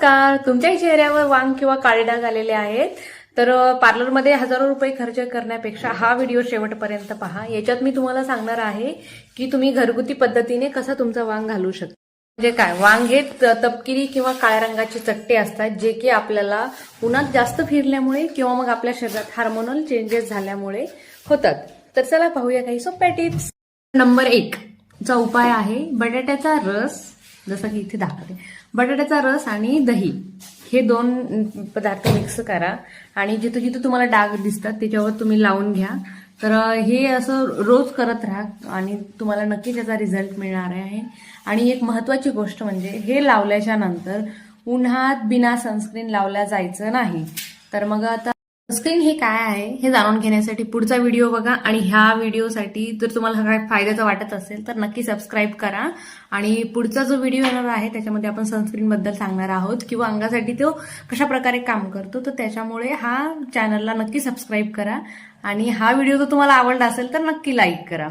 नमस्कार. तुमच्याही चेहऱ्यावर वांग किंवा काळे डाग आलेले आहेत तर पार्लरमध्ये हजारो रुपये खर्च करण्यापेक्षा हा व्हिडिओ शेवटपर्यंत पहा. याच्यात मी तुम्हाला सांगणार आहे की तुम्ही घरगुती पद्धतीने कसा तुमचा वांग घालू शकता. म्हणजे काय, वांग हे तपकिरी किंवा काळ्या रंगाचे चट्टे असतात जे की आपल्याला उन्हात जास्त फिरल्यामुळे किंवा मग आपल्या शरीरात हार्मोनल चेंजेस झाल्यामुळे होतात. तर चला पाहूया काही सोप्या टिप्स. नंबर 1 चा उपाय आहे बटाट्याचा रस. जसं की इथे दाखवते, बटाट्याचा रस आणि दही हे दोन पदार्थ मिक्स करा आणि जिथं जिथं तुम्हाला डाग दिसतात त्याच्यावर तुम्ही लावून घ्या. तर हे असं रोज करत राहा आणि तुम्हाला नक्की त्याचा रिझल्ट मिळणार आहे. आणि एक महत्वाची गोष्ट म्हणजे हे लावल्याच्या नंतर उन्हात बिना सनस्क्रीन लावल्या जायचं नाही. तर मग आता सनस्क्रीन हे काय आहे हे जाणून घेण्यासाठी पुढचा व्हिडिओ बघा. आणि ह्या व्हिडिओसाठी जर तुम्हाला काय फायद्याचा वाटत असेल तर नक्की सबस्क्राईब करा. आणि पुढचा जो व्हिडिओ येणार आहे त्याच्यामध्ये आपण सनस्क्रीन बद्दल सांगणार आहोत किंवा अंगासाठी तो कशा प्रकारे काम करतो. तर त्याच्यामुळे हा चॅनलला नक्की सबस्क्राईब करा आणि हा व्हिडिओ जर तुम्हाला आवडला असेल तर नक्की लाईक करा.